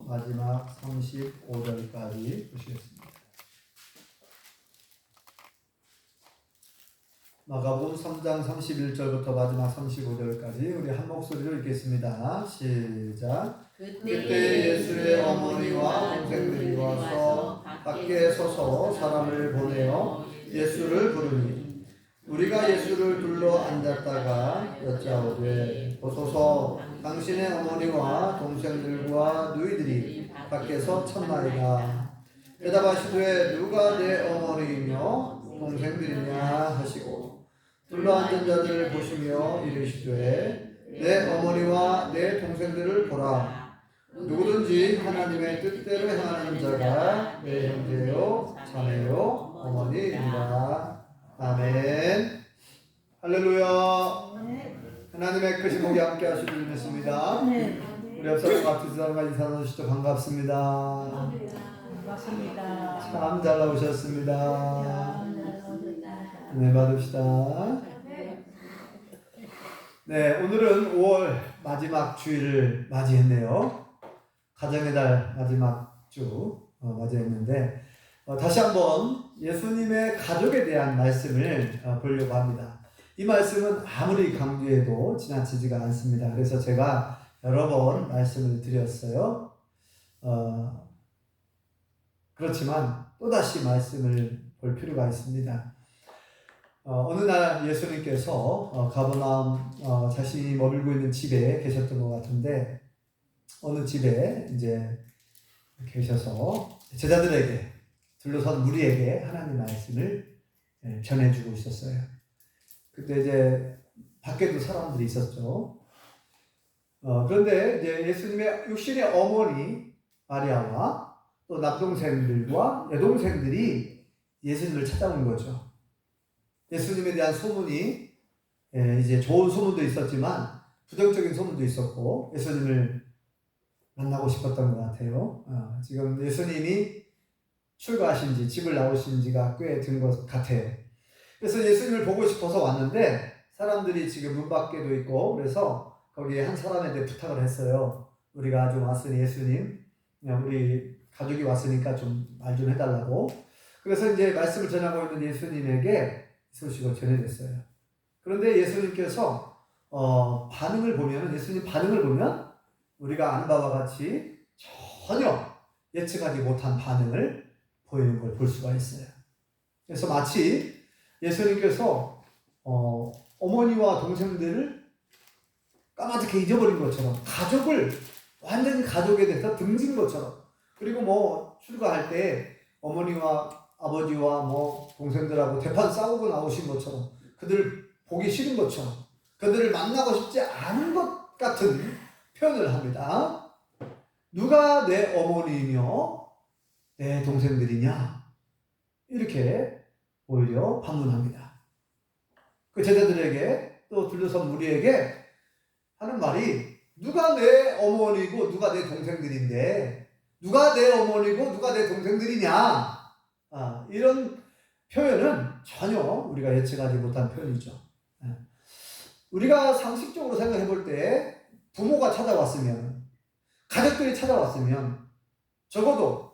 마지막 35절까지 보시겠습니다. 마가복음 3장 31절부터 마지막 35절까지 우리 한 목소리로 읽겠습니다. 시작. 그때 예수의 어머니와 동생들이 와서 밖에 서서 사람을 보내어 예수를 부르니 우리가 예수를 둘러 앉았다가 여짜오되 보소서 당신의 어머니와 동생들과 누이들이 밖에서 쳤나이다. 대답하시되 누가 내 어머니이며 동생들이냐 하시고 둘러앉은 자들을 보시며 이르시되 내 어머니와 내 동생들을 보라. 누구든지 하나님의 뜻대로 행하는 자가 내 형제요 자매요 어머니이니라. 아멘. 할렐루야. 하나님의 크신 복이 함께 하시길 믿습니다. 우리 옆사람 같은 사람과 인사 나누시죠. 반갑습니다. 반갑습니다. 참 잘 나오셨습니다. 네, 받읍시다. 네, 오늘은 5월 마지막 주일을 맞이했네요. 가정의 달 마지막 주 맞이했는데 다시 한번 예수님의 가족에 대한 말씀을 보려고 합니다. 이 말씀은 아무리 강조해도 지나치지가 않습니다. 그래서 제가 여러 번 말씀을 드렸어요. 그렇지만 또다시 말씀을 볼 필요가 있습니다. 어느 날 예수님께서 가버나움 자신이 머물고 있는 집에 계셨던 것 같은데 어느 집에 이제 계셔서 제자들에게 둘러선 무리에게 하나님 말씀을 전해주고 있었어요. 그때 이제 밖에도 사람들이 있었죠. 그런데 이제 예수님의 육신의 어머니 마리아와 또 남동생들과 여동생들이 예수님을 찾아온 거죠. 예수님에 대한 소문이 이제 좋은 소문도 있었지만 부정적인 소문도 있었고 예수님을 만나고 싶었던 것 같아요. 지금 예수님이 출가하신 지 집을 나오신 지가 꽤 된 것 같아요. 그래서 예수님을 보고 싶어서 왔는데 사람들이 지금 문 밖에도 있고 그래서 거기에 한 사람한테 부탁을 했어요. 우리가 좀 왔으니 예수님 우리 가족이 왔으니까 좀 말 좀 해달라고. 그래서 이제 말씀을 전하고 있는 예수님에게 소식을 전해줬어요. 그런데 예수님께서 반응을 보면 예수님 반응을 보면 우리가 아는 바와 같이 전혀 예측하지 못한 반응을 보이는 걸 볼 수가 있어요. 그래서 마치 예수님께서 어머니와 동생들을 까맣게 잊어버린 것처럼 가족을 완전히 가족에 대해서 등진 것처럼 그리고 뭐 출가할 때 어머니와 아버지와 뭐 동생들하고 대판 싸우고 나오신 것처럼 그들을 보기 싫은 것처럼 그들을 만나고 싶지 않은 것 같은 표현을 합니다. 누가 내 어머니이며 내 동생들이냐 이렇게 오히려 반문합니다. 그 제자들에게 또 둘러선 무리에게 하는 말이 누가 내 어머니고 누가 내 동생들인데 누가 내 어머니고 누가 내 동생들이냐 이런 표현은 전혀 우리가 예측하지 못한 표현이죠. 우리가 상식적으로 생각해 볼 때 부모가 찾아왔으면 가족들이 찾아왔으면 적어도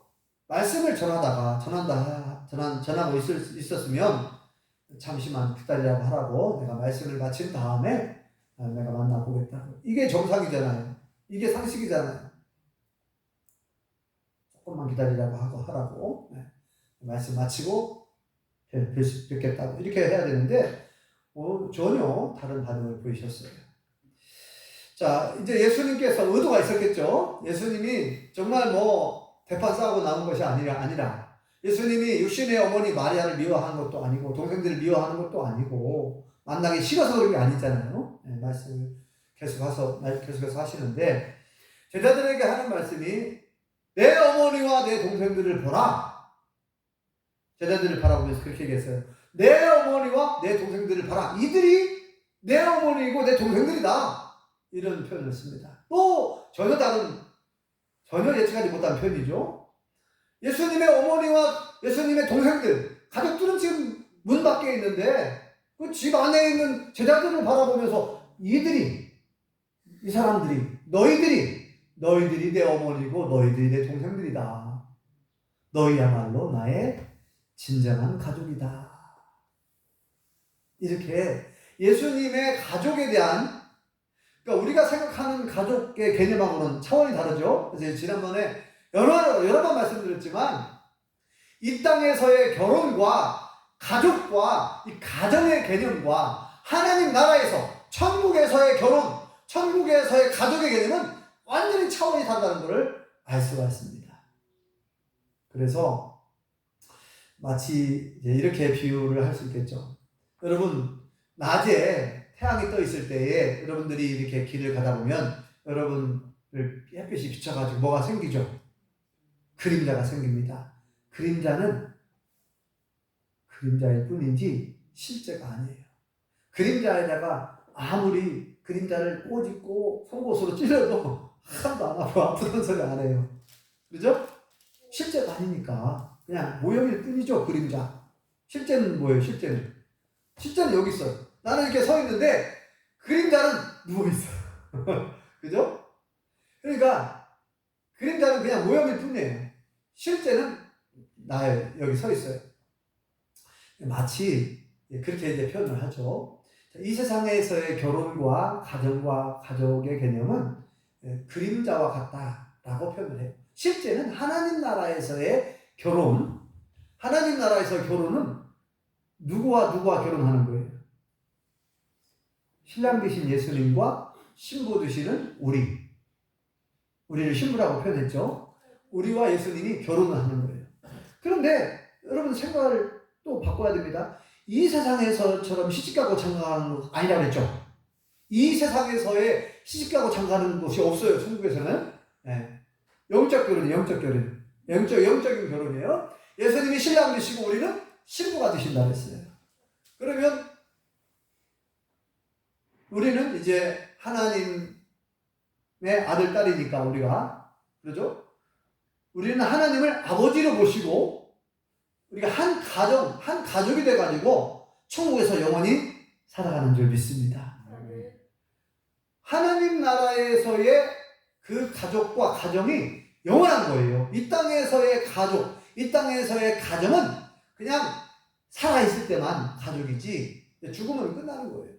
말씀을 전하고 있었으면 잠시만 기다리라고 하라고 내가 말씀을 마친 다음에 내가 만나보겠다고. 이게 정상이잖아요. 이게 상식이잖아요. 조금만 기다리라고 하라고. 말씀 마치고 뵙겠다고. 이렇게 해야 되는데 전혀 다른 반응을 보이셨어요. 자, 이제 예수님께서 의도가 있었겠죠. 예수님이 정말 뭐 대판 싸우고 나온 것이 아니라 예수님이 육신의 어머니 마리아를 미워하는 것도 아니고 동생들을 미워하는 것도 아니고 만나기 싫어서 그런 게 아니잖아요. 말씀을 계속해서 하시는데 제자들에게 하는 말씀이 내 어머니와 내 동생들을 보라. 제자들을 바라보면서 그렇게 얘기했어요. 내 어머니와 내 동생들을 봐라. 이들이 내 어머니이고 내 동생들이다. 이런 표현을 씁니다. 또 전혀 예측하지 못한 표현이죠. 예수님의 어머니와 예수님의 동생들, 가족들은 지금 문 밖에 있는데 그 집 안에 있는 제자들을 바라보면서 이 사람들이, 너희들이 너희들이 내 어머니고 너희들이 내 동생들이다. 너희야말로 나의 진정한 가족이다. 이렇게 예수님의 가족에 대한, 그러니까 우리가 생각하는 가족의 개념하고는 차원이 다르죠. 그래서 지난번에 여러 번 말씀드렸지만 이 땅에서의 결혼과 가족과 이 가정의 개념과 하나님 나라에서 천국에서의 결혼, 천국에서의 가족의 개념은 완전히 차원이 다르다는 것을 알 수가 있습니다. 그래서 마치 이렇게 비유를 할 수 있겠죠. 여러분, 낮에 태양이 떠 있을 때에 여러분들이 이렇게 길을 가다 보면 여러분을 햇빛이 비춰가지고 뭐가 생기죠? 그림자가 생깁니다. 그림자는 그림자일 뿐이지 실제가 아니에요. 그림자에다가 아무리 그림자를 꼬집고 송곳으로 찔러도 하나도 안 아프고 아프다는 소리 안 해요. 그죠? 실제가 아니니까 그냥 모형일 뿐이죠. 그림자. 실제는 뭐예요? 실제는 여기 있어요. 나는 이렇게 서 있는데 그림자는 누워 있어요. 그죠? 그러니까 그림자는 그냥 모형일 뿐이에요. 실제는 나의 여기 서 있어요. 마치 그렇게 이제 표현을 하죠. 이 세상에서의 결혼과 가정과 가족의 개념은 그림자와 같다라고 표현을 해요. 실제는 하나님 나라에서의 결혼, 하나님 나라에서의 결혼은 누구와 결혼하는 거예요? 신랑 되신 예수님과 신부 되시는 우리를 신부라고 표현했죠. 우리와 예수님이 결혼을 하는 거예요. 그런데 여러분 생각을 또 바꿔야 됩니다. 이 세상에서처럼 시집가고 장가가는 거 아니라고 했죠. 이 세상에서의 시집가고 장가가는 것이 없어요. 천국에서는. 네. 영적 결혼이에요. 영적인 결혼이에요. 예수님이 신랑 되시고 우리는 신부가 되신다고 했어요. 그러면 우리는 이제 하나님의 아들, 딸이니까 우리가, 그러죠? 우리는 하나님을 아버지로 모시고 우리가 한 가족이 돼가지고 천국에서 영원히 살아가는 줄 믿습니다. 하나님 나라에서의 그 가족과 가정이 영원한 거예요. 이 땅에서의 가족, 이 땅에서의 가정은 그냥 살아있을 때만 가족이지 죽으면 끝나는 거예요.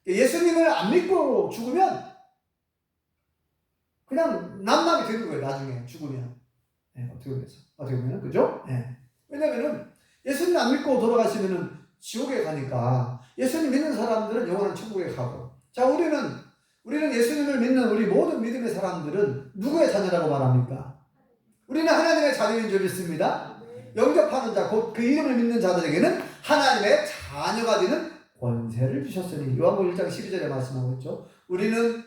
예수님을 안 믿고 죽으면 그냥 남남이 되는 거예요. 나중에 죽으면. 어떻게 보면 그죠? 왜냐면은 예수님 안 믿고 돌아가시면은 지옥에 가니까 예수님 믿는 사람들은 영원한 천국에 가고, 자 우리는 예수님을 믿는 우리 모든 믿음의 사람들은 누구의 자녀라고 말합니까? 우리는 하나님의 자녀인 줄 믿습니다. 영접하는 자, 곧 그 이름을 믿는 자들에게는 하나님의 자녀가 되는 권세를 주셨으니, 요한복음 1장 12절에 말씀하고 있죠. 우리는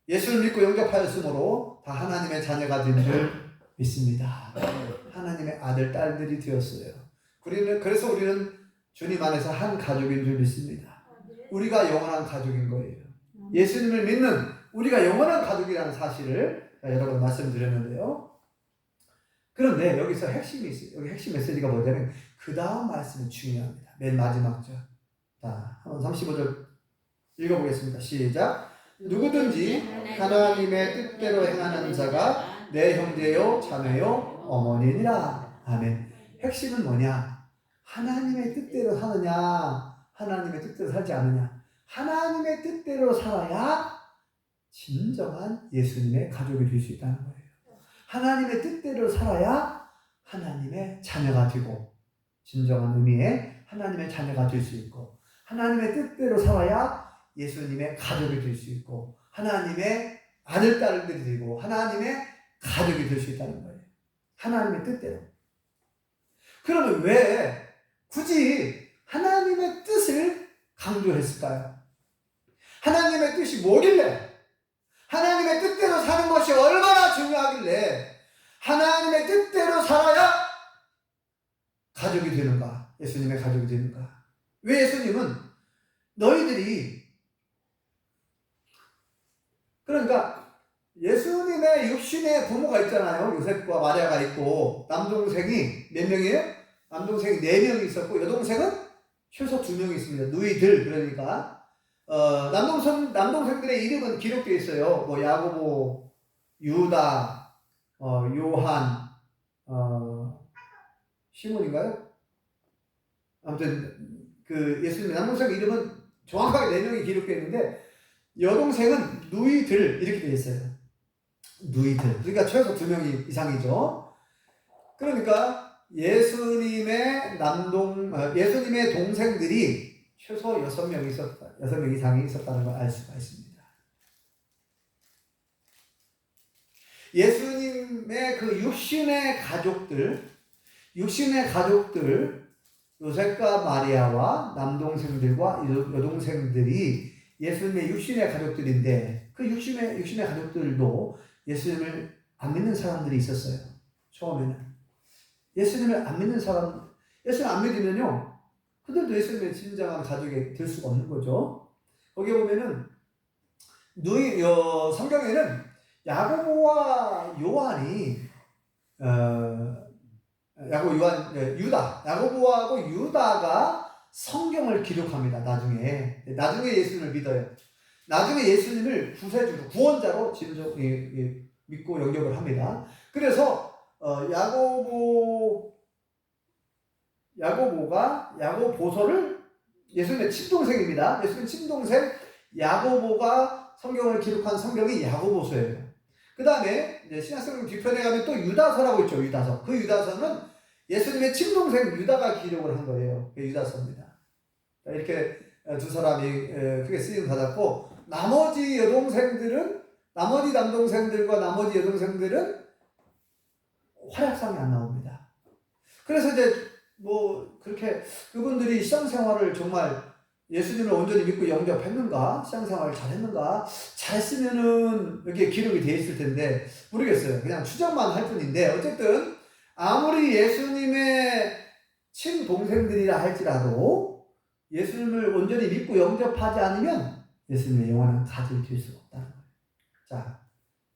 예수를 믿고 영접하였으므로 다 하나님의 자녀가 된 줄 믿습니다. 하나님의 아들, 딸들이 되었어요. 그래서 우리는 주님 안에서 한 가족인 줄 믿습니다. 우리가 영원한 가족인 거예요. 예수님을 믿는 우리가 영원한 가족이라는 사실을 여러 번 말씀드렸는데요. 그런데 여기서 핵심이 있어요. 여기 핵심 메시지가 뭐냐면 그 다음 말씀이 중요합니다. 맨 마지막 절. 자, 한번 35절 읽어보겠습니다. 시작. 누구든지 하나님의 뜻대로 행하는 자가 내 형제요, 자매요, 어머니니라. 아멘. 핵심은 뭐냐? 하나님의 뜻대로 사느냐, 하나님의 뜻대로 살지 않느냐. 하나님의 뜻대로 살아야 진정한 예수님의 가족이 될 수 있다는 거예요. 하나님의 뜻대로 살아야 하나님의 자녀가 되고, 진정한 의미의 하나님의 자녀가 될 수 있고, 하나님의 뜻대로 살아야 예수님의 가족이 될 수 있고, 하나님의 아들, 딸들이 되고, 하나님의 가족이 될 수 있다는 거예요. 하나님의 뜻대로. 그러면 왜 굳이 하나님의 뜻을 강조했을까요? 하나님의 뜻이 뭐길래? 하나님의 뜻대로 사는 것이 얼마나 중요하길래 하나님의 뜻대로 살아야 가족이 되는가? 예수님의 가족이 되는가? 왜 예수님은 너희들이, 그러니까 예수님의 육신의 부모가 있잖아요. 요셉과 마리아가 있고, 남동생이 몇 명이에요? 남동생이 4명이 있었고, 여동생은 최소 2명이 있습니다. 누이들. 그러니까 남동생들의 이름은 기록되어 있어요. 뭐 야고보, 유다, 요한, 시몬인가요? 아무튼 그 예수님의 남동생 이름은 정확하게 4명이 기록되어 있는데 여동생은 누이들 이렇게 되어 있어요. 누이들. 그러니까 최소 2명 이상이죠. 그러니까 예수님의 동생들이 최소 6명 이상이 있었다는 걸 알 수가 있습니다. 예수님의 그 육신의 가족들, 요셉과 마리아와 남동생들과 여동생들이 예수님의 육신의 가족들인데 그 육신의 가족들도 예수님을 안 믿는 사람들이 있었어요. 처음에는. 예수님을 안 믿으면요. 그들도 예수님의 진정한 가족이 될 수가 없는 거죠. 거기에 보면은 성경에는 야고보와 요한이 야고보하고 유다가 성경을 기록합니다. 나중에 예수님을 믿어요. 나중에 예수님을 구세주로 구원자로 믿고 영접을 합니다. 그래서 야고보서를 예수님의 친동생입니다. 예수님 친동생 야고보가 성경을 기록한 성경이 야고보서예요. 그 다음에 신약성경 뒤편에 가면 또 유다서라고 있죠. 유다서. 그 유다서는 예수님의 친동생 유다가 기록을 한 거예요. 유다서입니다. 이렇게 두 사람이 크게 쓰임 받았고 나머지 남동생들과 나머지 여동생들은 활약상이 안 나옵니다. 그래서 이제 그렇게 그분들이 신앙생활을 정말 예수님을 온전히 믿고 영접했는가, 신앙생활을 잘했는가, 잘했으면은 이렇게 기록이 돼 있을 텐데 모르겠어요. 그냥 추정만 할 뿐인데 어쨌든 아무리 예수님의 친동생들이라 할지라도 예수님을 온전히 믿고 영접하지 않으면 예수님의 영원한 가족이 될 수 없다는 거예요. 자,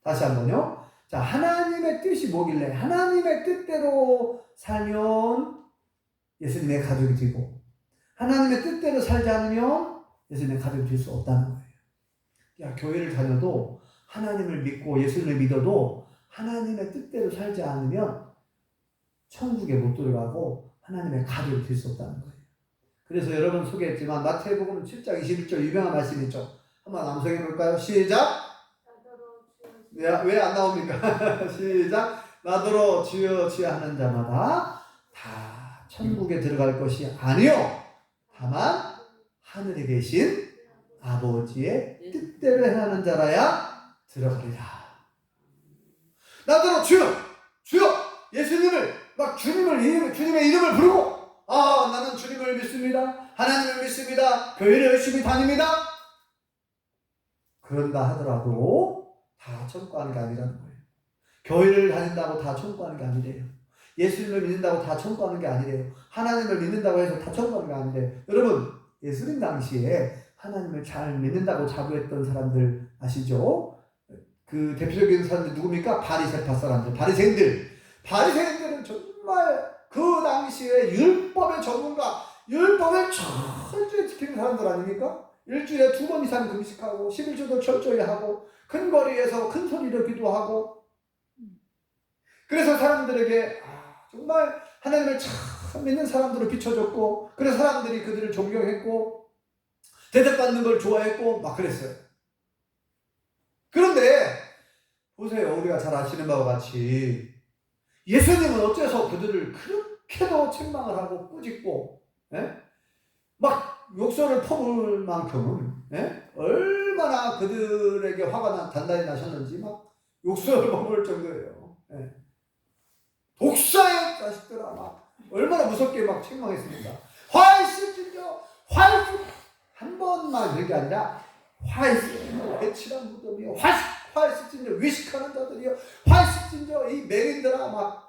다시 한번요. 자, 하나님의 뜻이 뭐길래 하나님의 뜻대로 살면 예수님의 가족이 되고 하나님의 뜻대로 살지 않으면 예수님의 가족이 될 수 없다는 거예요. 교회를 다녀도 하나님을 믿고 예수님을 믿어도 하나님의 뜻대로 살지 않으면 천국에 못 들어가고 하나님의 가족이 될 수 없다는 거예요. 그래서 여러분 소개했지만 마태복음 7장 21절 유명한 말씀이 있죠. 한번 암송해 볼까요? 시작! 왜 안 나옵니까? 시작! 나더러 주여 주여 하는 자마다 다 천국에 들어갈 것이 아니요 다만 하늘에 계신 아버지의 뜻대로 행하는 자라야 들어가리라. 나더러 주여 주여 예수님을 막 주님의 이름을 부르고 나는 주님을 믿습니다. 하나님을 믿습니다. 교회를 열심히 다닙니다. 그런다 하더라도 다 천국 가는 게 아니라는 거예요. 교회를 다닌다고 다 천국 가는 게 아니래요. 예수님을 믿는다고 다 천국 가는 게 아니래요. 하나님을 믿는다고 해서 다 천국 가는 게 아니래요. 여러분 예수님 당시에 하나님을 잘 믿는다고 자부했던 사람들 아시죠? 그 대표적인 사람들 누굽니까? 바리새파 사람들, 바리새인들은 정말 그 당시에 율법의 전문가, 율법을 철저히 지키는 사람들 아닙니까? 일주일에 2번 이상 금식하고 11조도 철저히 하고 큰 거리에서 큰 소리로 기도하고 그래서 사람들에게 정말 하나님을 참 믿는 사람들을 비춰줬고 그래서 사람들이 그들을 존경했고 대접받는 걸 좋아했고 막 그랬어요. 그런데 보세요. 우리가 잘 아시는 바와 같이 예수님은 어째서 그들을 그렇게도 책망을 하고 꾸짖고 막 욕설을 퍼부을 만큼 얼마나 그들에게 화가 단단히 나셨는지 막 욕설을 퍼부을 정도예요. 독사의 자식들아 막 얼마나 무섭게 막 책망했습니까? 화있을진저 한 번만 그런 게 아니라 화있을진저 배칠한 무덤이요 화있을진저 위식하는 자들이요 화있을진저 이 맹인들아 막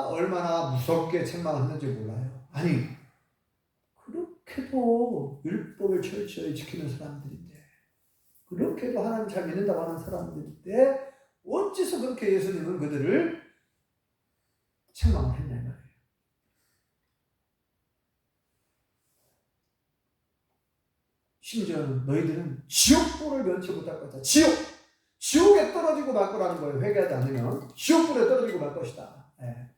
얼마나 무섭게 책망했는지 몰라요. 아니 그렇게도 율법을 철저히 지키는 사람들인데 그렇게도 하나님 잘 믿는다고 하는 사람들인데 어째서 그렇게 예수님은 그들을 책망을 했냐 말이에요. 심지어는 너희들은 지옥불을 면치 못할 것이다. 지옥에 떨어지고 말 거라는 거예요. 회개하지 않으면 지옥불에 떨어지고 말 것이다. 예.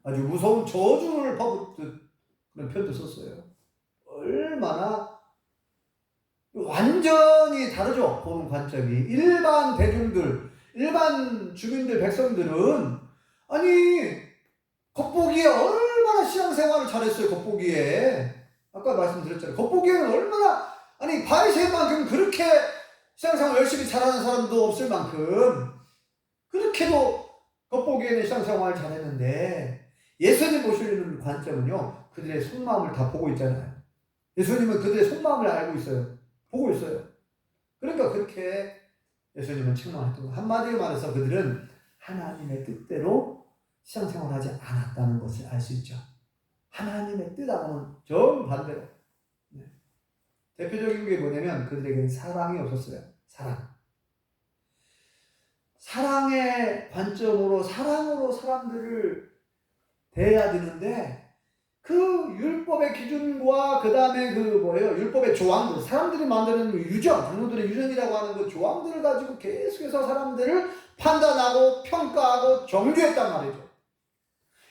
아주 무서운 저주를 퍼붓듯 그런 표현도 썼어요. 얼마나 완전히 다르죠. 보는 관점이. 일반 대중들, 일반 주민들, 백성들은 아니 겉보기에 얼마나 신앙생활을 잘했어요. 겉보기에 아까 말씀드렸잖아요. 겉보기에는 얼마나 아니 바리새인만큼 그렇게 신앙생활 열심히 잘하는 사람도 없을 만큼 그렇게도 겉보기에는 신앙생활을 잘했는데 예수님 보시는 관점은요. 그들의 속마음을 다 보고 있잖아요. 예수님은 그들의 속마음을 알고 있어요. 보고 있어요. 그러니까 그렇게 예수님은 책망했던 거예요. 한마디로 말해서 그들은 하나님의 뜻대로 신앙생활을 하지 않았다는 것을 알 수 있죠. 하나님의 뜻하고는 정반대로. 네. 대표적인 게 뭐냐면 그들에게는 사랑이 없었어요. 사랑의 관점으로 사랑으로 사람들을 대해야 되는데 그 율법의 기준과 그 다음에 율법의 조항들, 사람들이 만드는 유전, 장로들의 유전이라고 하는 그 조항들을 가지고 계속해서 사람들을 판단하고 평가하고 정죄했단 말이죠.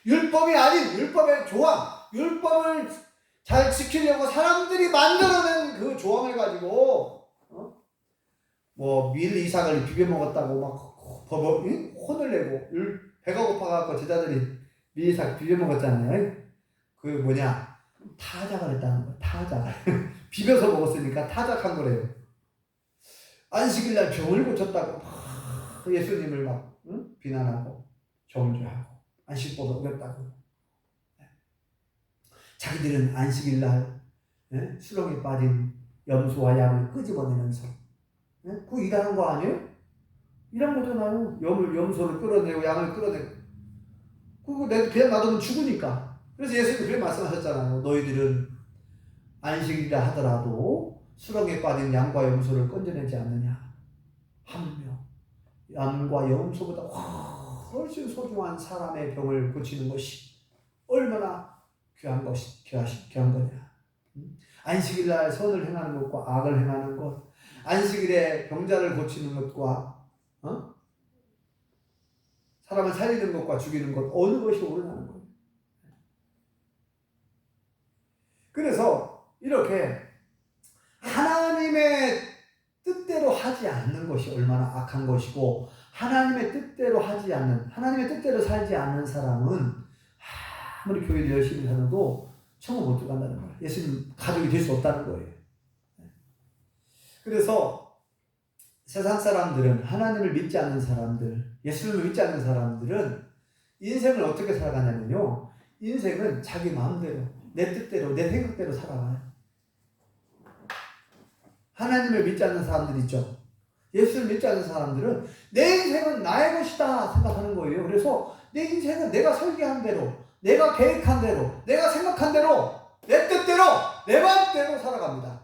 율법이 아닌 율법의 조항, 율법을 잘 지키려고 사람들이 만들어낸 그 조항을 가지고 밀 이삭을 비벼 먹었다고 막 혼을 내고 배가 고파갖고 제자들이 밀 이삭 비벼 먹었잖아요. 타작을 했다는 거예요. 타작. 비벼서 먹었으니까 타작한 거래요. 안식일날 병을 고쳤다고 예수님을 비난하고 정죄하고 안식보다 어렵다고. 자기들은 안식일날 수렁에 빠진 염소와 양을 끄집어내면서 그 일하는 거 아니에요? 일한 거잖아요. 염소를 끌어내고 양을 끌어내고 그거 그냥 놔두면 죽으니까. 그래서 예수님이 그렇게 말씀하셨잖아요. 너희들은 안식일이라 하더라도 수렁에 빠진 양과 염소를 건져내지 않느냐. 하물며 양과 염소보다 훨씬 소중한 사람의 병을 고치는 것이 얼마나 귀한 거냐. 안식일날 선을 행하는 것과 악을 행하는 것, 안식일에 병자를 고치는 것과 사람을 살리는 것과 죽이는 것 어느 것이 옳으냐는 거예요. 그래서 이렇게 하나님의 뜻대로 하지 않는 것이 얼마나 악한 것이고 하나님의 뜻대로 살지 않는 사람은 아무리 교회를 열심히 다녀도 천국 못 들어간다는 거예요. 예수님 가족이 될 수 없다는 거예요. 그래서 세상 사람들은 하나님을 믿지 않는 사람들, 예수님을 믿지 않는 사람들은 인생을 어떻게 살아가냐면요. 인생은 자기 마음대로, 내 뜻대로, 내 생각대로 살아가요. 하나님을 믿지 않는 사람들 있죠. 예수를 믿지 않는 사람들은 내 인생은 나의 것이다 생각하는 거예요. 그래서 내 인생은 내가 설계한 대로, 내가 계획한 대로, 내가 생각한 대로, 내 뜻대로, 내 마음대로 살아갑니다.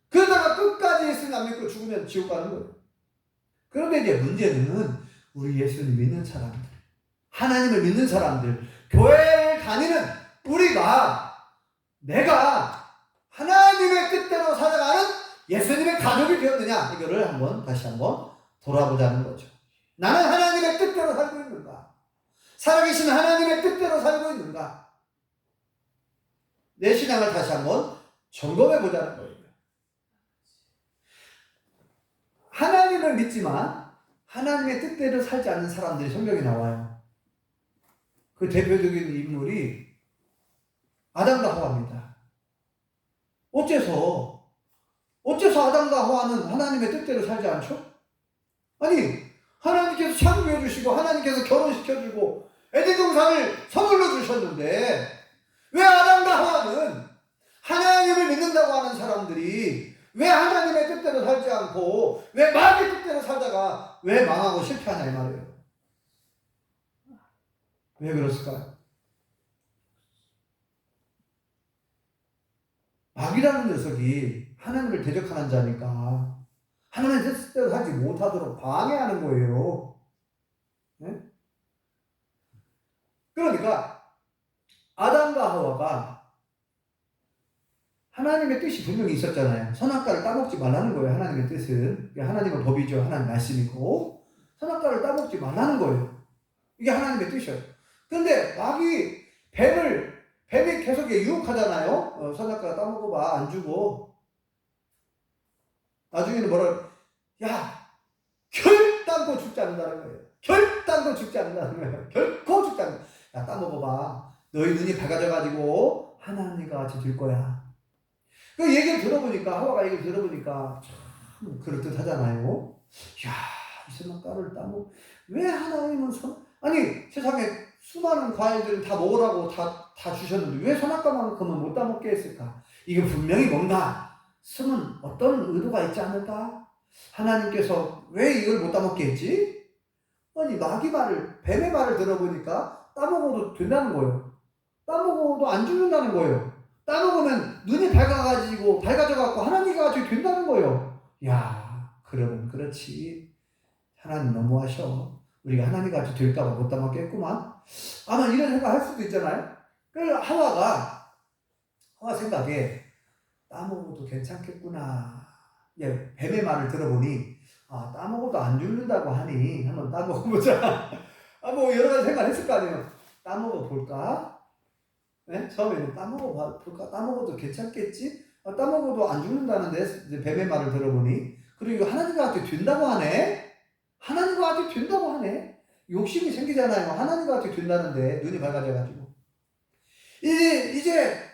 그러다가 끝까지 예수를 안 믿고 죽으면 지옥 가는 거예요. 그런데 이제 문제는 우리 예수를 믿는 사람들, 하나님을 믿는 사람들, 교회를 다니는 내가 하나님의 뜻대로 살아가는 예수님의 가족이 되었느냐, 이거를 다시 한번 돌아보자는 거죠. 나는 하나님의 뜻대로 살고 있는가? 살아계신 하나님의 뜻대로 살고 있는가? 내 신앙을 다시 한번 점검해 보자는 거예요. 하나님을 믿지만 하나님의 뜻대로 살지 않는 사람들이 성경에 나와요. 그 대표적인 인물이 아담과 하와입니다. 어째서 아담과 하와는 하나님의 뜻대로 살지 않죠? 아니, 하나님께서 창조해 주시고 하나님께서 결혼시켜주고 에덴 동산을 선물로 주셨는데 왜 아담과 하와는 하나님을 믿는다고 하는 사람들이 왜 하나님의 뜻대로 살지 않고 왜 마귀의 뜻대로 살다가 왜 망하고 실패하냐 이 말이에요. 왜 그랬을까요? 마귀라는 녀석이 하나님을 대적하는 자니까 하나님의 뜻대로 살지 못하도록 방해하는 거예요. 네? 그러니까 아담과 하와가 하나님의 뜻이 분명히 있었잖아요. 선악과를 따먹지 말라는 거예요. 하나님의 뜻은. 이게 하나님의 법이죠. 하나님 말씀이고. 선악과를 따먹지 말라는 거예요. 이게 하나님의 뜻이에요. 그런데 마귀 뱀이 계속 유혹하잖아요. 선악과 따먹어봐. 안 주고. 나중에는 야, 결단코 죽지 않는다는 거예요. 결단코 죽지 않는다는 거예요. 결코 죽지 않는다. 야, 따먹어봐. 너희 눈이 밝아져가지고 하나님과 같이 될 거야. 그 얘기를 들어보니까, 하와가 얘기를 들어보니까 참 그럴듯하잖아요. 야, 이 선악과를 왜 하나님은 아니, 세상에 수많은 과일들을 다 먹으라고 다 주셨는데 왜 선악과만큼은 못 따먹게 했을까? 이게 분명히 뭔가 숨은 어떤 의도가 있지 않을까? 하나님께서 왜 이걸 못 따먹게 했지? 아니, 뱀의 말을 들어보니까 따먹어도 된다는 거예요. 따먹어도 안 죽는다는 거예요. 따먹으면 눈이 밝아져갖고 하나님과 같이 된다는 거예요. 야, 그러면 그렇지. 하나님 너무하셔. 우리가 하나님과 같이 될까봐 못 따먹겠구만. 아마 이런 생각 할 수도 있잖아요. 그래서 하와 생각에 따먹어도 괜찮겠구나. 예, 뱀의 말을 들어보니, 따먹어도 안 죽는다고 하니, 한번 따먹어보자. 뭐 여러 가지 생각을 했을 거 아니에요. 따먹어볼까? 네? 처음에는 따먹어볼까? 따먹어도 괜찮겠지? 따먹어도 안 죽는다는데, 이제 뱀의 말을 들어보니, 그리고 하나님과 같이 된다고 하네? 하나님과 같이 된다고 하네? 욕심이 생기잖아요. 하나님과 같이 된다는데, 눈이 밝아져가지고. 이제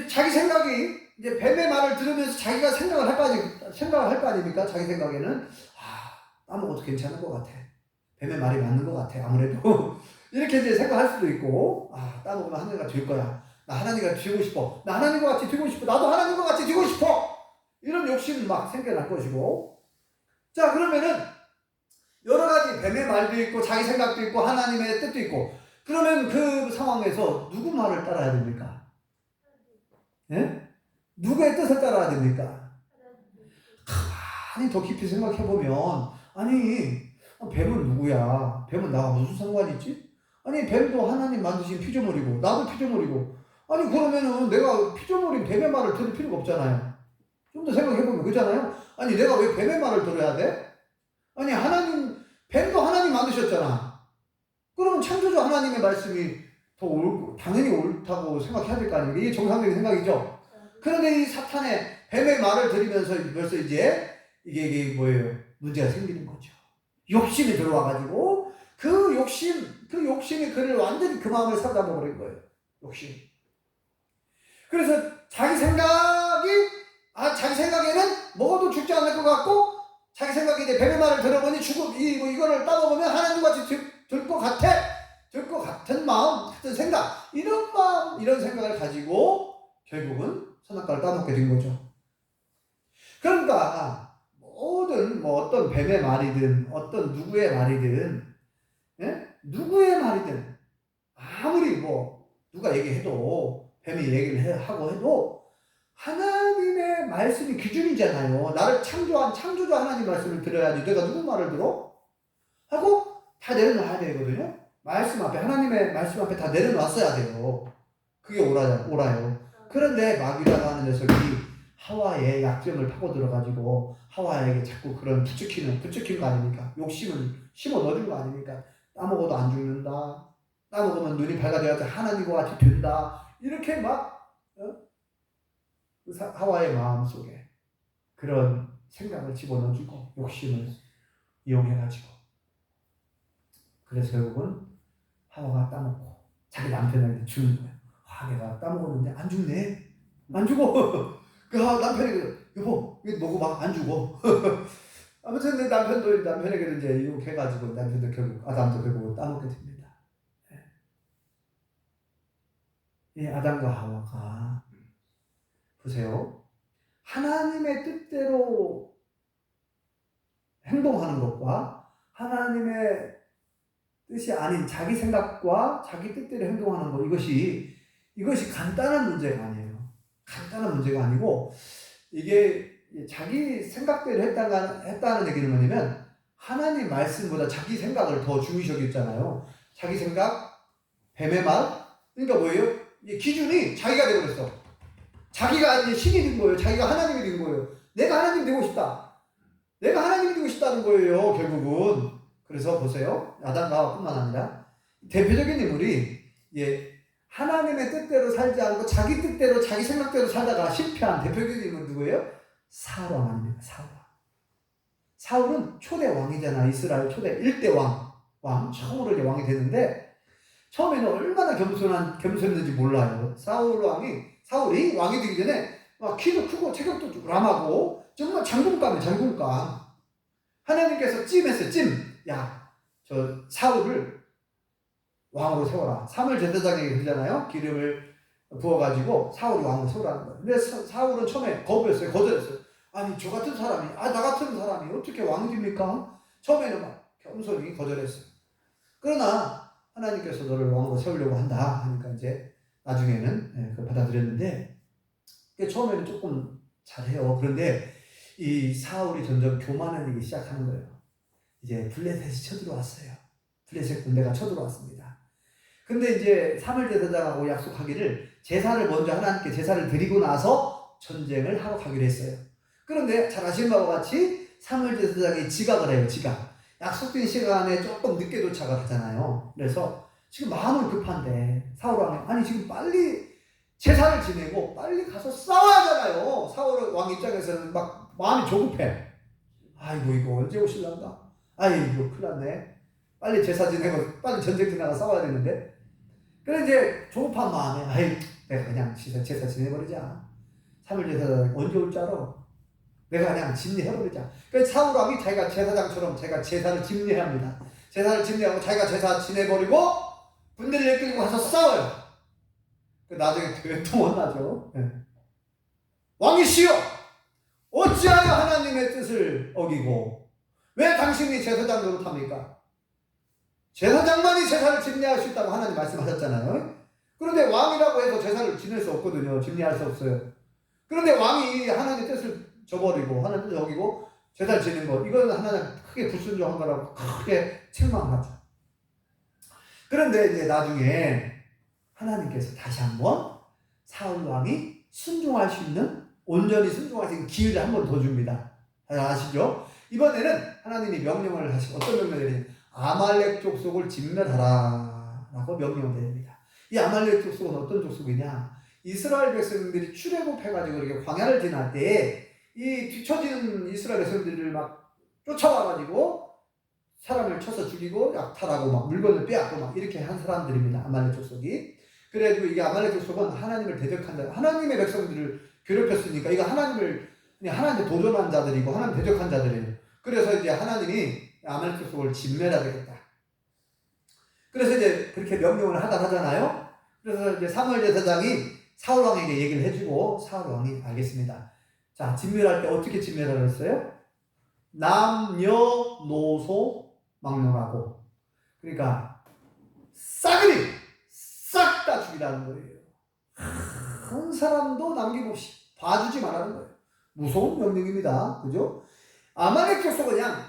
자기 생각이, 이제 뱀의 말을 들으면서 자기가 생각을 할 거 아닙니까? 자기 생각에는, 따먹어도 괜찮은 것 같아. 뱀의 말이 맞는 것 같아. 아무래도. 이렇게 이제 생각할 수도 있고, 따먹으면 하나님과 될 거야. 나 하나님과 되고 싶어. 나 하나님과 같이 되고 싶어. 나도 하나님과 같이 되고 싶어. 이런 욕심이 막 생겨날 것이고. 자, 그러면은, 여러 가지 뱀의 말도 있고, 자기 생각도 있고, 하나님의 뜻도 있고, 그러면 그 상황에서 누구 말을 따라야 됩니까? 예? 누구의 뜻을 따라야 됩니까? 가만히 더 깊이 생각해보면, 아니, 뱀은 누구야? 뱀은 나와 무슨 상관이 있지? 아니, 뱀도 하나님 만드신 피조물이고, 나도 피조물이고, 아니, 그러면은 내가 피조물인 뱀의 말을 들을 필요가 없잖아요. 좀 더 생각해보면 그잖아요? 아니, 내가 왜 뱀의 말을 들어야 돼? 아니, 뱀도 하나님 만드셨잖아. 그러면 창조주 하나님의 말씀이 당연히 옳다고 생각해야 될 거 아닙니까? 이게 정상적인 생각이죠. 그런데 이 사탄의 뱀의 말을 들으면서 벌써 이제 이게 뭐예요? 문제가 생기는 거죠. 욕심이 들어와가지고 그 욕심이 그를 완전히 그 마음을 사로잡아버린 거예요. 욕심. 그래서 자기 생각에는 먹어도 죽지 않을 것 같고, 자기 생각에 이제 뱀의 말을 들어보니 이거를 따먹으면 하나님과 같이 될 것 같아. 될 것 같은 마음, 같은 생각, 이런 생각을 가지고 결국은 선악과를 따먹게 된 거죠. 그러니까 모든 어떤 뱀의 말이든 어떤 누구의 말이든, 예? 누구의 말이든 아무리 누가 얘기해도, 뱀이 얘기를 하고 해도 하나님의 말씀이 기준이잖아요. 나를 창조한 창조주 하나님 말씀을 들어야지 내가 누구 말을 들어? 하고 다 내려놔야 되거든요. 하나님의 말씀 앞에 다 내려놨어야 돼요. 그게 옳아요. 그런데 마귀라고 하는 녀석이 하와의 약점을 파고 들어가지고 하와에게 자꾸 그런 부추긴 거 아닙니까? 욕심을 심어 넣어준 거 아닙니까? 따먹어도 안 죽는다. 따먹으면 눈이 밝아져야지 하나님과 같이 된다. 이렇게 하와의 마음속에 그런 생각을 집어넣어주고 욕심을 이용해가지고, 그래서 결국은 하와가 따먹고 자기 남편에게 주는 거예요. 내가 따먹었는데 안 죽네. 안 죽어. 그 남편에게, 여보 이거 먹어봐. 안 죽어. 아무튼 내 남편에게 이제 유혹해가지고 아담도 결국 따먹게 됩니다. 이 아담과 하와가 보세요. 하나님의 뜻대로 행동하는 것과 하나님의 뜻이 아닌 자기 생각과 자기 뜻대로 행동하는 것, 이것이 간단한 문제가 아니에요. 간단한 문제가 아니고, 이게 자기 생각대로 했다는 얘기는 뭐냐면, 하나님 말씀보다 자기 생각을 더 중요시 여겼잖아요. 자기 생각, 뱀의 말, 그러니까 뭐예요? 기준이 자기가 되어버렸어. 자기가 이제 신이 된 거예요. 자기가 하나님이 된 거예요. 내가 하나님 되고 싶다. 내가 하나님이 되고 싶다는 거예요. 결국은. 그래서 보세요. 아담과 하와뿐만 아니라 대표적인 인물이 하나님의 뜻대로 살지 않고 자기 뜻대로 자기 생각대로 살다가 실패한 대표적인 인물은 누구예요? 사울 왕 아닙니까? 사울 왕. 사울은 초대 왕이잖아. 이스라엘 초대 1대 왕 처음으로 이제 왕이 됐는데 처음에는 얼마나 겸손했는지 몰라요. 사울이 왕이 되기 전에 막 키도 크고 체격도 람하고 정말 장군감이에요. 장군감. 하나님께서 찜했어요. 야, 저 사울을 왕으로 세워라. 사무엘 제사장에게 그러잖아요. 기름을 부어가지고 사울이 왕으로 세우라는 거예요. 근데 사울은 처음에 거절했어요. 아니 저 같은 사람이, 나 같은 사람이 어떻게 왕이 됩니까? 처음에는 막 겸손히 거절했어요. 그러나 하나님께서 너를 왕으로 세우려고 한다 하니까 이제 나중에는 그걸 받아들였는데 처음에는 조금 잘해요. 그런데 이 사울이 점점 교만해지기 시작하는 거예요. 이제 블레셋이 쳐들어왔어요. 블레셋 군대가 쳐들어왔습니다. 근데 이제 사무엘 제사장하고 약속하기를 제사를 먼저 하나님께 제사를 드리고 나서 전쟁을 하러 가기로 했어요. 그런데 잘 아시는 바와 같이 사무엘 제사장이 지각을 해요. 약속된 시간에 조금 늦게 도착을 하잖아요. 그래서 지금 마음은 급한데 사울 왕이 아니 지금 빨리 제사를 지내고 빨리 가서 싸워야 하잖아요. 사울 왕 입장에서는 막 마음이 조급해. 아이고 이거 언제 오실란가? 아이고 큰일 났네. 빨리 제사 지내고 빨리 전쟁 지나가 싸워야 되는데 그래 이제 조급한 마음에 내가 그냥 제사 지내버리자. 3일 제사장 언제 올 줄 알아? 내가 그냥 집례해버리자. 그래서 사울 왕이 자기가 제사장처럼 자기가 제사를 집례합니다. 제사를 집례하고 자기가 제사 지내버리고 군대를 이끌고 가서 싸워요. 나중에 되통 혼나죠. 왕이시여 어찌하여 하나님의 뜻을 어기고 왜 당신이 제사장 노릇합니까? 제사장만이 제사를 집례할 수 있다고 하나님 말씀하셨잖아요. 그런데 왕이라고 해서 제사를 지낼 수 없거든요. 집례할 수 없어요. 그런데 왕이 하나님의 뜻을 저버리고 하나님 뜻을 어기고 제사를 지내는 것 이건 하나님 크게 불순종한 거라고 크게 책망하죠. 그런데 이제 나중에 하나님께서 다시 한번 사울 왕이 순종할 수 있는 온전히 순종할 수 있는 기회를 한 번 더 줍니다. 아시죠? 이번에는 하나님이 명령을 하시고 어떤 명령을 내리냐면 아말렉 족속을 진멸하라 라고 명령을 내립니다. 이 아말렉 족속은 어떤 족속이냐? 이스라엘 백성들이 출애굽해가지고 이렇게 광야를 지날 때 이 뒤처지는 이스라엘 백성들을 막 쫓아와가지고 사람을 쳐서 죽이고 약탈하고 막 물건을 빼앗고 막 이렇게 한 사람들입니다. 아말렉 족속이. 그래가지고 이게 아말렉 족속은 하나님을 대적한다. 하나님의 백성들을 괴롭혔으니까 이거 하나님을 도전한 자들이고 하나님 대적한 자들이에요. 그래서 이제 하나님이 아말렉 족속을 진멸해야 되겠다. 그래서 이제 그렇게 명령을 하잖아요. 그래서 이제 사무엘 제사장이 사울 왕에게 얘기를 해주고 사울 왕이 알겠습니다. 자, 진멸할 때 어떻게 진멸하라 했어요? 남녀노소 막론하고 그러니까 싸그리 싹 다 죽이라는 거예요. 한 사람도 남김없이 봐주지 말라는 거예요. 무서운 명령입니다. 그죠? 아말렉 족속은 그냥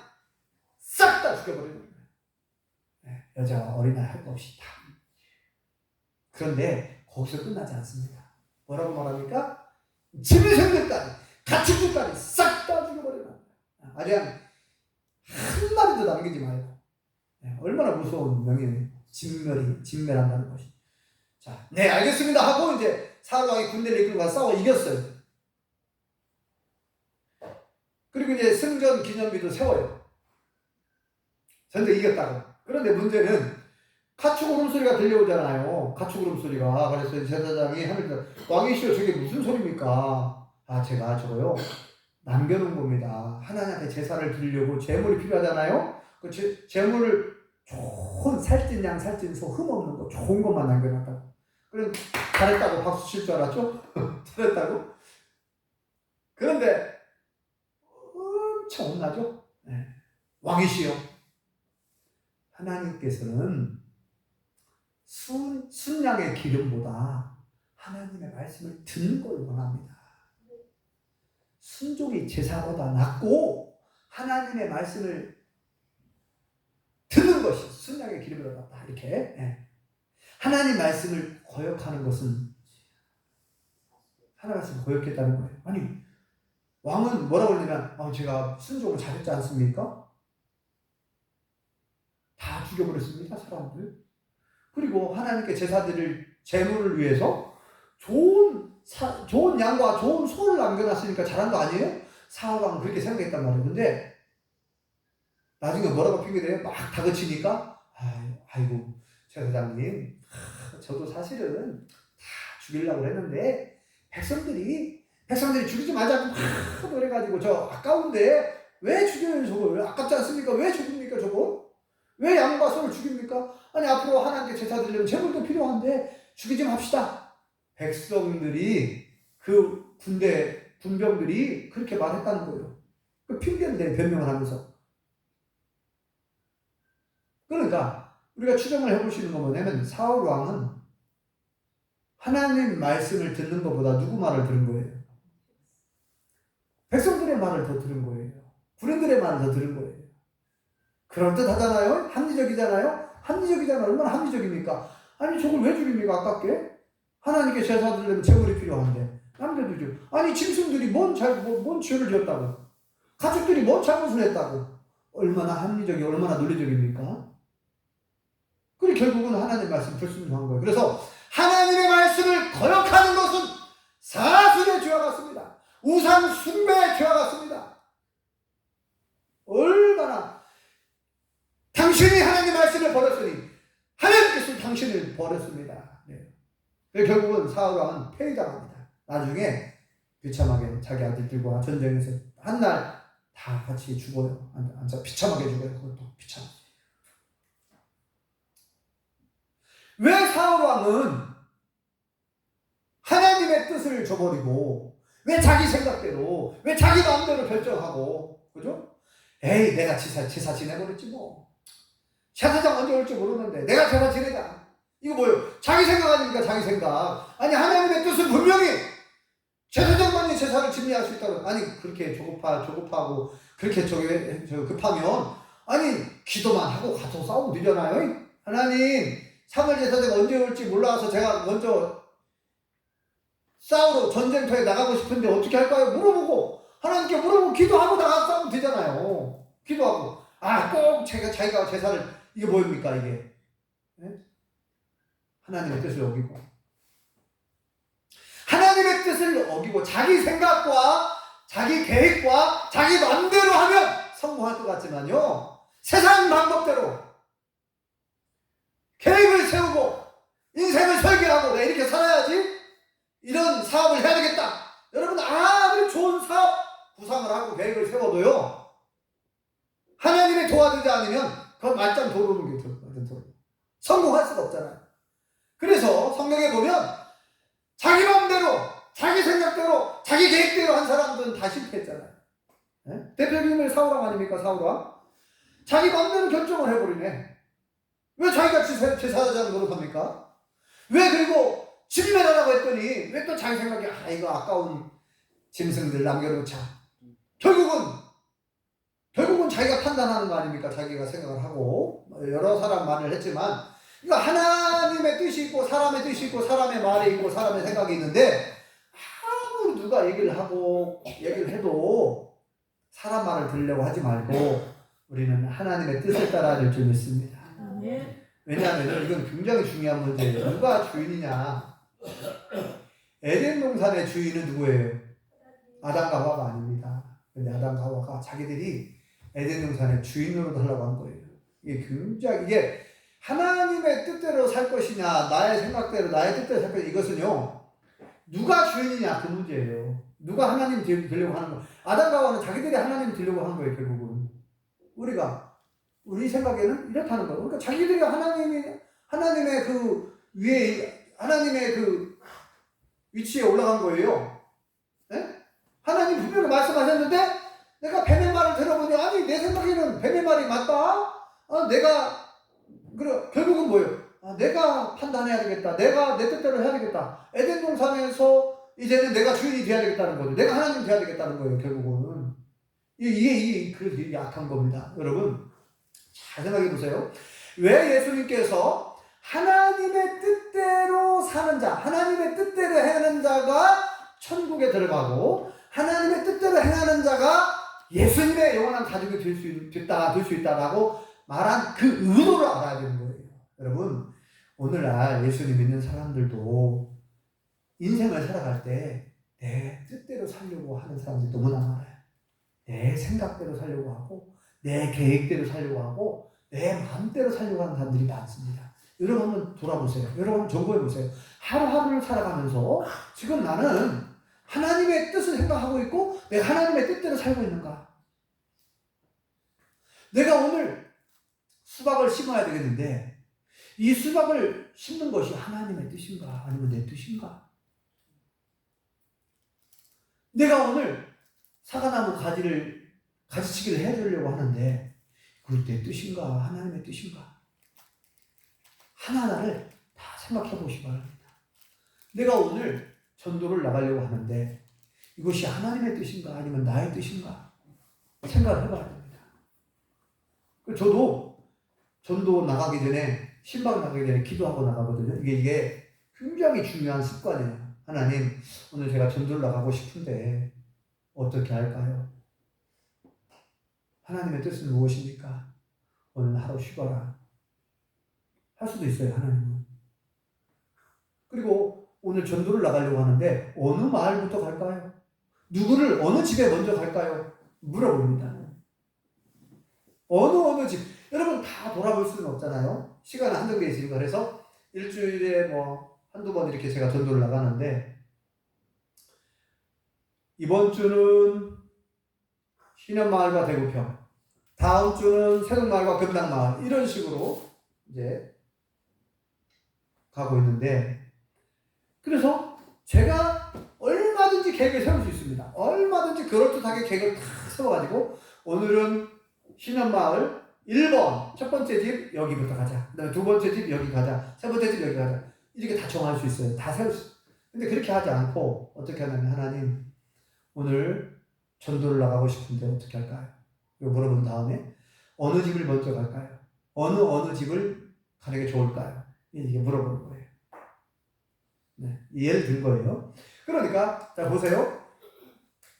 싹 다 죽여버리는 거예요. 여자와 어린아이 할 것 없이 다. 그런데 거기서 끝나지 않습니다. 뭐라고 말합니까? 짐승들까지 가축들까지 싹 다 죽여버리는 거예요. 아주 그냥 한 마리도 남기지 말고. 얼마나 무서운 명령이에요. 진멸한다는 것이. 자, 네 알겠습니다 하고 이제 사울 왕이 군대를 이끌고 가서 싸워 이겼어요. 그리고 이제 승전 기념비도 세워요. 전쟁 이겼다고. 그런데 문제는 가축 울음소리가 들려오잖아요. 가축 울음소리가. 그래서 제사장이 하면서 왕이시여 저게 무슨 소리입니까? 제가 저거요 남겨놓은 겁니다. 하나님한테 제사를 드리려고 제물이 필요하잖아요. 그 제물을 좋은 살찐 양 살찐 소 흠없는 거 좋은 것만 남겨놨다고. 그럼 잘했다고 박수 칠 줄 알았죠? 잘했다고? 그런데 엄청 혼나죠? 왕이시여 하나님께서는 순양의 기름보다 하나님의 말씀을 듣는 걸 원합니다. 순종이 제사보다 낫고 하나님의 말씀을 듣는 것이 순양의 기름보다 낫다. 이렇게 하나님 말씀을 거역하는 것은 하나님 말씀을 거역했다는 거예요. 아니, 왕은 뭐라고 그러냐면 제가 순종을 잘했지 않습니까? 다 죽여버렸습니다, 사람들. 그리고 하나님께 제사 드릴 제물을 위해서 좋은 양과 좋은 소를 남겨놨으니까 잘한 거 아니에요? 사울왕은 그렇게 생각했단 말이에요. 근데 나중에 뭐라고 핑계대요? 막 다그치니까 아이고 제사장님, 저도 사실은 다 죽이려고 했는데 백성들이 죽이지 말자고 막 그래가지고 저 아까운데 왜 죽여요 저걸? 아깝지 않습니까? 왜 죽입니까 저거? 왜 양과 소를 죽입니까? 아니 앞으로 하나님께 제사 드리려면 제물도 필요한데 죽이지 맙시다. 백성들이 그 군병들이 그렇게 말했다는 거예요. 그 핑계인데 변명을 하면서. 그러니까 우리가 추정을 해볼 수 있는 건 뭐냐면 사울 왕은 하나님 말씀을 듣는 것보다 누구 말을 들은 거예요? 백성들의 말을 더 들은 거예요. 군인들의 말을 더 들은 거예요. 그럴듯하잖아요? 합리적이잖아요? 얼마나 합리적입니까? 아니 저걸 왜 죽입니까? 아깝게? 하나님께 제사 드리려면 제물이 필요한데 남겨두죠. 아니 짐승들이 뭔 죄를 지었다고? 가축들이 뭔 잘못을 했다고? 얼마나 합리적이고 얼마나 논리적입니까? 그리고 결국은 하나님 말씀 불순종한 거예요. 그래서 하나님의 말씀을 거역하는 것은 사술의 죄와 같습니다. 우상 숭배의 죄와 같습니다. 얼마나 당신이 하나님의 말씀을 버렸으니 하나님께서 당신을 버렸습니다. 네. 결국은 사울 왕은 폐위당합니다. 나중에 비참하게 자기 아들들과 전쟁에서 한 날 다 같이 죽어요. 비참하게 죽어요. 그것도 비참하게. 왜 사울 왕은 하나님의 뜻을 저버리고 왜 자기 생각대로 왜 자기 마음대로 결정하고 그죠? 에이 내가 제사 지내버렸지 뭐. 제사장 언제 올지 모르는데 내가 제사 지내자. 이거 뭐예요? 자기 생각 아닙니까? 자기 생각. 아니 하나님의 뜻은 분명히 제사장만이 제사를 집리할 수 있다고. 아니 그렇게 조급하고 그렇게 급하면 아니 기도만 하고 가서 싸우면 되잖아요. 하나님 사물 제사장 언제 올지 몰라서 제가 먼저 싸우러 전쟁터에 나가고 싶은데 어떻게 할까요? 물어보고 하나님께 물어보고 기도하고 나가서 싸우면 되잖아요. 기도하고 꼭 자기가 제사를 이게 뭐입니까 이게? 네? 하나님의 뜻을 어기고 하나님의 뜻을 어기고 자기 생각과 자기 계획과 자기 마음대로 하면 성공할 것 같지만요 세상 방법대로 계획을 세우고 인생을 설계하고 내가 이렇게 살아야지 이런 사업을 해야 되겠다. 여러분 아무리 좋은 사업 구상을 하고 계획을 세워도요 하나님의 도와주지 않으면 그건 말짱 도루는 게 성공할 수가 없잖아요. 그래서 성경에 보면 자기 마음대로 자기 생각대로 자기 계획대로 한 사람들은 다 실패했잖아요. 네? 대표님은 사울왕 아닙니까? 사울왕 자기 마음대로 결정을 해버리네. 왜 자기가 제사장 노릇합니까? 왜 그리고 집례하라고 했더니 왜 또 자기 생각에 이거 아까운 짐승들 남겨놓자. 결국은 자기가 판단하는 거 아닙니까? 자기가 생각을 하고 여러 사람 말을 했지만 이거 하나님의 뜻이 있고 사람의 뜻이 있고 사람의 말이 있고 사람의 생각이 있는데 아무리 누가 얘기를 해도 사람 말을 들으려고 하지 말고 우리는 하나님의 뜻을 따라야 될 줄 믿습니다. 왜냐하면 이건 굉장히 중요한 문제예요. 누가 주인이냐? 에덴 동산의 주인은 누구예요? 아담과 하와가 아닙니다. 근데 아담과 하와가 자기들이 에덴 동산의 주인으로 하려고 한 거예요. 이게 하나님의 뜻대로 살 것이냐, 나의 생각대로, 나의 뜻대로 살 것이냐, 이것은요, 누가 주인이냐, 그 문제예요. 누가 하나님 되려고 하는 거. 아담과 하와는 자기들이 하나님 되려고 한 거예요, 결국은. 우리 생각에는 이렇다는 거예요. 그러니까 자기들이 하나님의 그 위에, 하나님의 그 위치에 올라간 거예요. 네? 하나님 분명히 말씀하셨는데, 내가 뱀의 말을 들어보니, 아니, 내 생각에는 뱀의 말이 맞다? 결국은 뭐예요? 내가 판단해야 되겠다. 내가 내 뜻대로 해야 되겠다. 에덴 동산에서 이제는 내가 주인이 돼야 되겠다는 거죠. 내가 하나님 돼야 되겠다는 거예요, 결국은. 그래서 약한 겁니다. 여러분, 잘 생각해 보세요. 왜 예수님께서 하나님의 뜻대로 사는 자, 하나님의 뜻대로 하는 자가 천국에 들어가고 하나님의 뜻대로 행하는 자가 예수님의 영원한 가족이 될 수 있다라고 말한 그 의도를 알아야 되는 거예요. 여러분, 오늘날 예수님 믿는 사람들도 인생을 살아갈 때 내 뜻대로 살려고 하는 사람들이 너무나 많아요. 내 생각대로 살려고 하고 내 계획대로 살려고 하고 내 마음대로 살려고 하는 사람들이 많습니다. 여러분 한번 돌아보세요. 여러분 한번 점검해 보세요. 하루하루를 살아가면서 지금 나는 하나님의 뜻을 생각하고 있고 내가 하나님의 뜻대로 살고 있는가? 내가 오늘 수박을 심어야 되겠는데 이 수박을 심는 것이 하나님의 뜻인가? 아니면 내 뜻인가? 내가 오늘 사과나무 가지치기를 해주려고 하는데 그게 내 뜻인가? 하나님의 뜻인가? 하나하나를 다 생각해 보시기 바랍니다. 내가 오늘 전도를 나가려고 하는데 이것이 하나님의 뜻인가? 아니면 나의 뜻인가? 생각을 해봐야 됩니다. 저도 전도 나가기 전에 신방 나가기 전에 기도하고 나가거든요. 이게 굉장히 중요한 습관이에요. 하나님, 오늘 제가 전도를 나가고 싶은데 어떻게 할까요? 하나님의 뜻은 무엇입니까? 오늘 하루 쉬거라. 할 수도 있어요, 하나님은. 그리고 오늘 전도를 나가려고 하는데 어느 마을부터 갈까요? 누구를 어느 집에 먼저 갈까요? 물어봅니다. 어느 집. 여러분 다 돌아볼 수는 없잖아요. 시간은 한정되어 있으니까. 그래서 일주일에 한두 번 이렇게 제가 전도를 나가는데 이번 주는 신현마을과 대구평, 다음 주는 세동마을과 금당마을 이런 식으로 이제 가고 있는데 그래서 제가 얼마든지 계획을 세울 수 있습니다. 얼마든지 그럴듯하게 계획을 다 세워가지고 오늘은 신현마을 1번 첫 번째 집 여기부터 가자. 그다음에 두 번째 집 여기 가자. 세 번째 집 여기 가자. 이렇게 다 정할 수 있어요. 다 세울 수 있어요. 근데 그렇게 하지 않고 어떻게 하냐면 하나님 오늘 전도를 나가고 싶은데 어떻게 할까요? 이거 물어본 다음에 어느 집을 먼저 갈까요? 어느 집을 가는 게 좋을까요? 이게 물어보는 거예요. 네, 예를 든 거예요. 그러니까 자 보세요.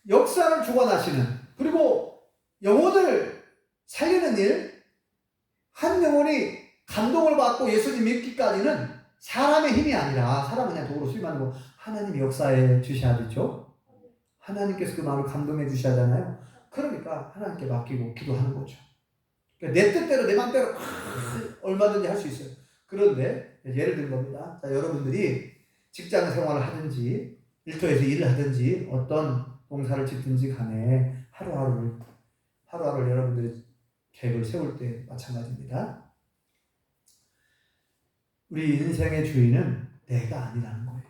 역사를 주관하시는 그리고 영혼을 살리는 일, 한 영혼이 감동을 받고 예수님 믿기까지는 사람의 힘이 아니라 사람은 그냥 도구로 수임하는 거 하나님이 역사에 주셔야 되죠. 하나님께서 그 마음을 감동해 주셔야 하잖아요. 그러니까 하나님께 맡기고 기도하는 거죠. 그러니까 내 뜻대로 내 마음대로 얼마든지 할 수 있어요. 그런데 예를 든 겁니다. 자, 여러분들이 직장 생활을 하든지 일터에서 일을 하든지 어떤 봉사를 짓든지 간에 하루하루를 여러분들이 계획을 세울 때 마찬가지입니다. 우리 인생의 주인은 내가 아니라는 거예요.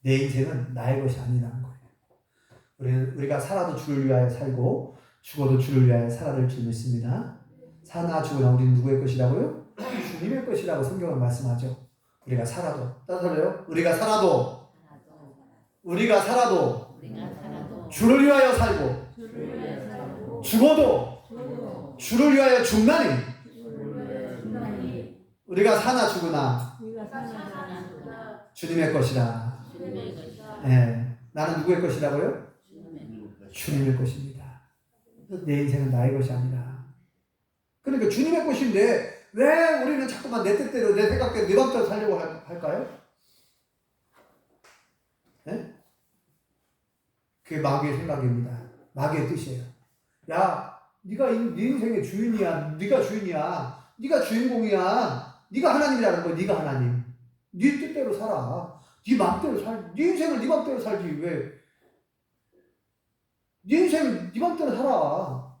내 인생은 나의 것이 아니라는 거예요. 우리가 살아도 주를 위하여 살고 죽어도 주를 위하여 살아를 줄 믿습니다. 사나 죽으나 우리는 누구의 것이라고요? 주님의 것이라고 성경은 말씀하죠. 우리가 살아도 따라서요. 우리가 살아도 주를 위하여 살고 죽어도 주를 위하여 죽나니 우리가 사나 죽으나 주님의 것이라. 네, 나는 누구의 것이라고요? 주님의 것입니다. 내 인생은 나의 것이 아니라. 그러니까 주님의 것인데 왜 우리는 자꾸만 내 뜻대로 내 생각대로 내 맘대로 살려고 할까요? 네? 그게 마귀의 생각입니다. 마귀의 뜻이에요. 야, 네가 네 인생의 주인이야. 네가 주인이야. 네가 주인공이야. 네가 하나님이라는 거야. 네가 하나님. 네 뜻대로 살아. 네 맘대로 살. 네 인생을 네 맘대로 살지 왜? 네 인생을 네 맘대로 살아.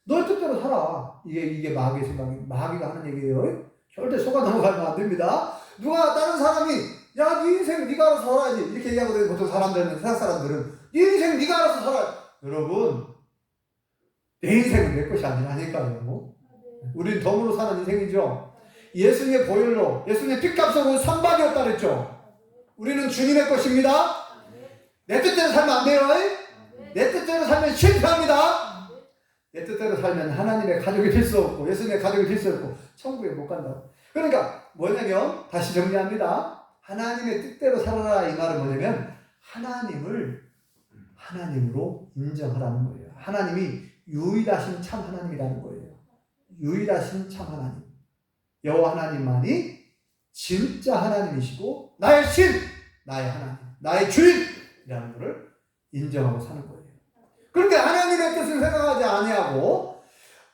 너의 뜻대로 살아. 이게 마귀의 생각이. 마귀가 하는 얘기예요. 절대 속아 넘어가면 안 됩니다. 누가 다른 사람이 야, 네 인생 네가 알아서 살아야지 이렇게 얘기하거든요. 보통 사람들은 세상 사람들은 네 인생 네가 알아서 살아. 여러분, 내 인생은 내 것이 아니라니까요. 우리는 덤으로 사는 인생이죠. 예수님의 보혈로, 예수님의 피값으로 선박이었다 그랬죠. 우리는 주님의 것입니다. 내 뜻대로 살면 안 돼요. 내 뜻대로 살면 실패합니다. 내 뜻대로 살면 하나님의 가족이 될 수 없고 예수님의 가족이 될 수 없고 천국에 못 간다. 그러니까 뭐냐면 다시 정리합니다. 하나님의 뜻대로 살아라 이 말은 뭐냐면 하나님을 하나님으로 인정하라는 거예요. 하나님이 유일하신 참 하나님이라는 거예요. 유일하신 참 하나님. 여호와 하나님만이 진짜 하나님이시고 나의 신, 나의 하나님, 나의 주인이라는 것을 인정하고 사는 거예요. 그런데 하나님의 뜻을 생각하지 아니하고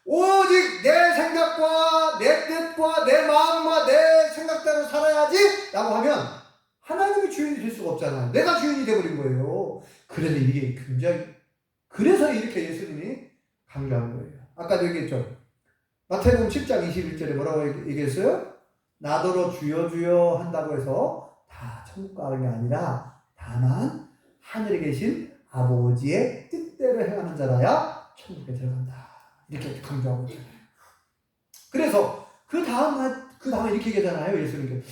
오직 내 생각과 내 뜻과 내 마음과 내 생각대로 살아야지 라고 하면 하나님이 주인이 될 수가 없잖아요. 내가 주인이 되어버린 거예요. 그래서 이게 굉장히, 그래서 이렇게 예수님이 강조한 거예요. 아까도 얘기했죠. 마태복음 10장 21절에 뭐라고 얘기했어요? 나더러 주여 주여 한다고 해서 다 천국 가는 게 아니라 다만 하늘에 계신 아버지의 뜻대로 행하는 자라야 천국에 들어간다. 이렇게 강조하고 있잖아요. 그래서 그 다음에 이렇게 얘기하잖아요. 예수님께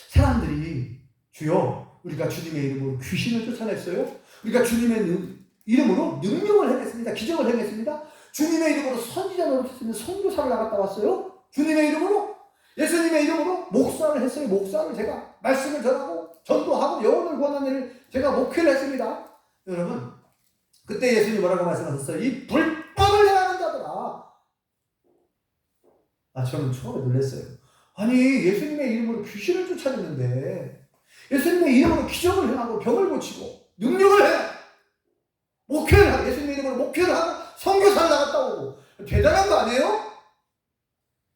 사람들이 주여 우리가 주님의 이름으로 귀신을 쫓아냈어요. 우리가 주님의 이름으로 능력을 행했습니다. 기적을 행했습니다. 주님의 이름으로 선지자 노릇했습니다. 선교사를 나갔다 왔어요. 주님의 이름으로, 예수님의 이름으로 목사를 했어요. 목사를 제가 말씀을 전하고 전도하고 영혼을 구하는 일을 제가 목회를 했습니다. 여러분 그때 예수님이 뭐라고 말씀하셨어요? 이 불법을 행하는 자들아. 저는 처음에 놀랐어요. 아니 예수님의 이름으로 귀신을 쫓아냈는데 예수님의 이름으로 기적을 행하고 병을 고치고 능력을 해 목회를 하고 예수님의 이름으로 목회를 하고 선교사를 나갔다 오고 대단한 거 아니에요?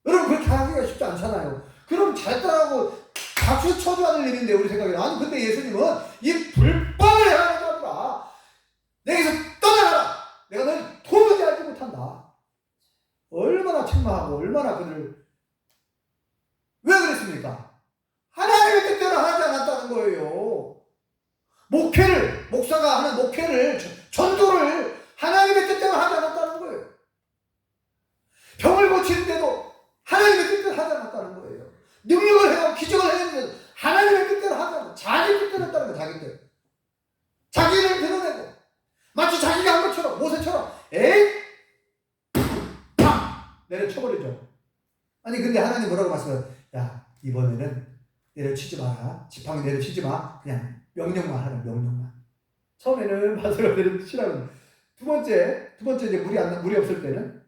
여러분 그렇게 하기가 쉽지 않잖아요. 그럼 잘 따라하고 박수 쳐줘야 될 일인데 우리 생각에 아니 근데 예수님은 이 불법을 행하는 자들아 내게서 떠나가라. 내가 너를 도무지 알지 못한다. 얼마나 책망하고 얼마나 그들을 왜 그랬습니까? 하나님의 뜻대로 하지 않았다는 거예요. 목사가 하는 목회를 전도를 하나님의 뜻대로 하지 않았다는 거예요. 병을 고치는데도 하나님의 뜻대로 하지 않았다는 거예요. 능력을 해고 기적을 했는데도 하나님의 뜻대로 하지 않았다는 거예요. 자기 뜻대로 했다는 거예요. 자기 뜻. 자기를 드러내고 마치 자기가 한 것처럼 모세처럼 에이 팍 내려쳐버리죠. 아니 근데 하나님 뭐라고 말씀해요? 야 이번에는 내려치지 마라. 지팡이 내려치지 마. 그냥 명령만 하라. 명령만. 처음에는 바스가 내려치라고. 두 번째 이제 물이 없을 때는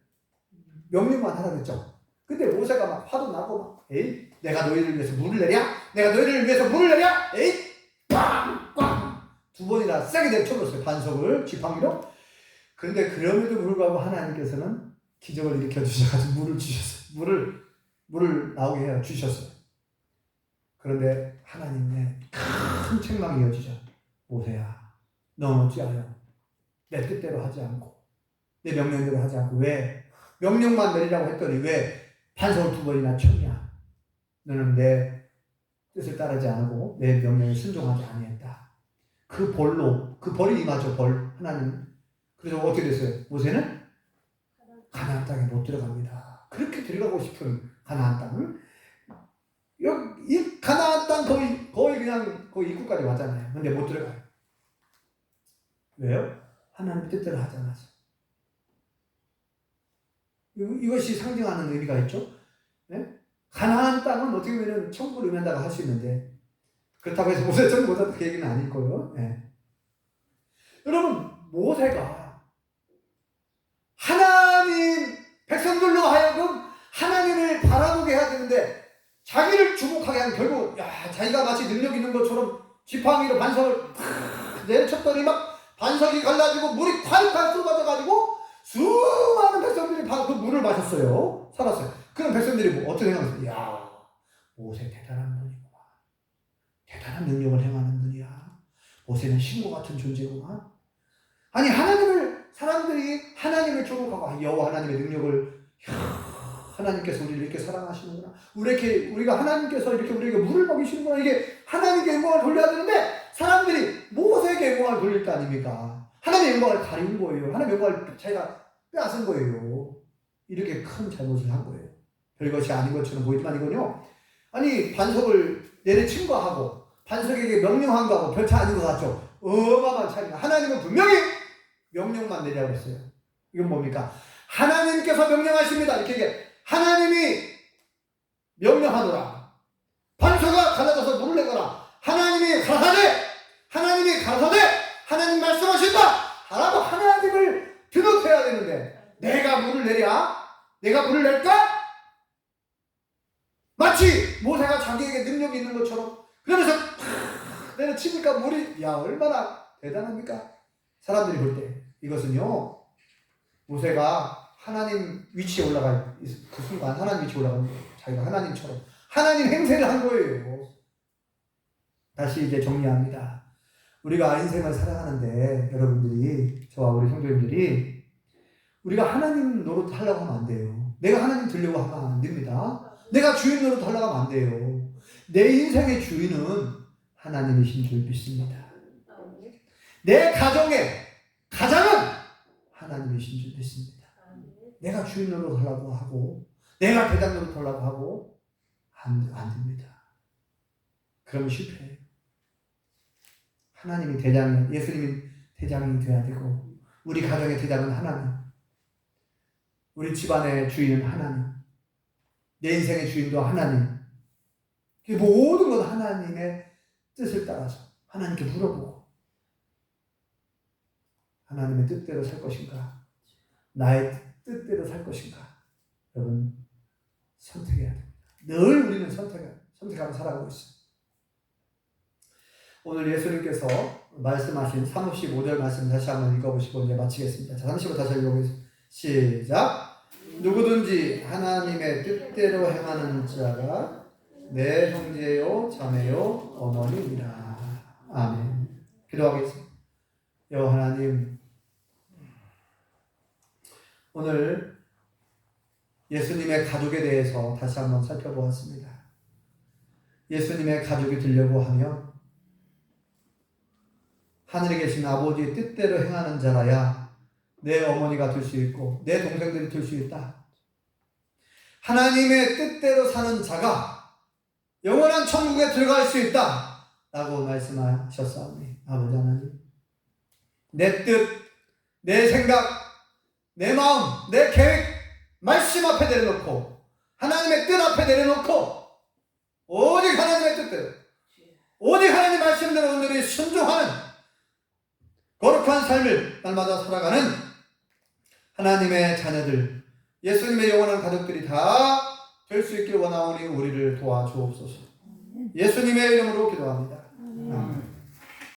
명령만 하라 그랬죠. 근데 모세가 막 화도 나고 막 에이 내가 너희를 위해서 물을 내랴? 내가 너희를 위해서 물을 내랴? 에이 빵빵 두 번이나 세게 내쳐버렸어요. 반석을 지팡이로. 그런데 그럼에도 불구하고 하나님께서는 기적을 일으켜 주셔가지고 물을 주셨어요. 물을 나오게 해 주셨어요. 그런데 하나님의 큰 책망이 이어지죠. 모세야 너는 어찌하여 내 뜻대로 하지 않고 내 명령대로 하지 않고 왜 명령만 내리라고 했더니 왜 반석을 두 번이나 쳤냐. 너는 내 뜻을 따르지 않고 내 명령에 순종하지 아니했다. 그 벌이 임하죠. 벌 하나님. 그래서 어떻게 됐어요? 모세는 가나안 땅에 못 들어갑니다. 그렇게 들어가고 싶은 가나안 땅을 이 가나안 땅 거의 그냥 거의 입구까지 왔잖아요. 근데 못 들어가요. 왜요? 하나님 뜻대로 하지 않아서. 이것이 상징하는 의미가 있죠. 네? 가나안 땅은 어떻게 보면 천국을 의미한다고 할 수 있는데 그렇다고 해서 모세 천국보다 그 얘기는 아닐 거예요. 네. 여러분 모세가 하나님 백성들로 하여금 하나님을 바라보게 해야 되는데 자기를 주목하게 하면 결국 자기가 마치 능력 있는 것처럼 지팡이로 반석을 탁 내려쳤더니 막 반석이 갈라지고 물이 콸콸 쏟아져가지고 수많은 백성들이 그 물을 마셨어요. 살았어요. 그런 백성들이 어떻게 생각했어요? 이야 모세 대단한 분이구만. 대단한 능력을 행하는 분이야. 모세는 신과 같은 존재구만. 아니 사람들이 하나님을 주목하고 여호와 하나님의 능력을 하나님께서 우리를 이렇게 사랑하시는구나. 우리가 하나님께서 이렇게 우리에게 물을 먹이시는구나. 이게 하나님께 영광을 돌려야 되는데 사람들이 모세에게 영광을 돌릴 거 아닙니까? 하나님의 영광을 가린 거예요. 하나님의 영광을 자기가 빼앗은 거예요. 이렇게 큰 잘못을 한 거예요. 별것이 아닌 것처럼 보이지만 이건요. 아니 반석을 내려친 거하고 반석에게 명령한 거하고 별 차이 아닌 것 같죠? 어마어마한 차이가. 하나님은 분명히 명령만 내리라고 했어요. 이건 뭡니까? 하나님께서 명령하십니다. 이렇게 얘기해. 하나님이 명령하노라. 반석아 갈라져서 물을 내거라. 하나님이 하사되 하나님이 가라사대 하나님 말씀하신다 하라고 하나님을 드높여야 되는데 내가 물을 내랴? 내가 물을 낼까? 마치 모세가 자기에게 능력이 있는 것처럼 그러면서 내가 치니까 물이 얼마나 대단합니까? 사람들이 볼 때 이것은요 모세가 하나님 위치에 올라가 그 순간 하나님 위치에 올라간 거예요. 자기가 하나님처럼 하나님 행세를 한 거예요. 다시 이제 정리합니다. 우리가 인생을 살아가는데 여러분들이 저와 우리 성도님들이 우리가 하나님 노릇 하려고 하면 안 돼요. 내가 하나님 들려고 하면 안 됩니다. 내가 주인 노릇 하려고 하면 안 돼요. 내 인생의 주인은 하나님이신 줄 믿습니다. 내 가정의 가장은 하나님이신 줄 믿습니다. 내가 주인 노릇 하려고 하고 내가 대장 노릇 하려고 하고 안 됩니다. 그러면 실패해요. 하나님이 대장이 예수님이 대장이 돼야 되고 우리 가정의 대장은 하나님, 우리 집안의 주인은 하나님, 내 인생의 주인도 하나님. 모든 건 하나님의 뜻을 따라서 하나님께 물어보고 하나님의 뜻대로 살 것인가 나의 뜻대로 살 것인가 여러분 선택해야 됩니다. 늘 우리는 선택하며 살아가고 있어요. 오늘 예수님께서 말씀하신 35절 말씀 다시 한번 읽어보시고 이제 마치겠습니다. 자, 35 다시 읽어보겠습니다. 시작. 누구든지 하나님의 뜻대로 행하는 자가 내 형제요 자매요 어머니이라. 아멘. 기도하겠습니다. 여호와 하나님, 오늘 예수님의 가족에 대해서 다시 한번 살펴보았습니다. 예수님의 가족이 되려고 하면 하늘에 계신 아버지의 뜻대로 행하는 자라야 내 어머니가 될 수 있고 내 동생들이 될 수 있다. 하나님의 뜻대로 사는 자가 영원한 천국에 들어갈 수 있다 라고 말씀하셨사오니 아버지 하나님, 내 뜻, 내 생각, 내 마음, 내 계획 말씀 앞에 내려놓고 하나님의 뜻 앞에 내려놓고 오직 하나님의 뜻대로 오직 하나님 말씀대로 오늘이 순종하는 거룩한 삶을 날마다 살아가는 하나님의 자녀들, 예수님의 영원한 가족들이 다 될 수 있길 원하오니 우리를 도와주옵소서. 예수님의 이름으로 기도합니다. 아멘.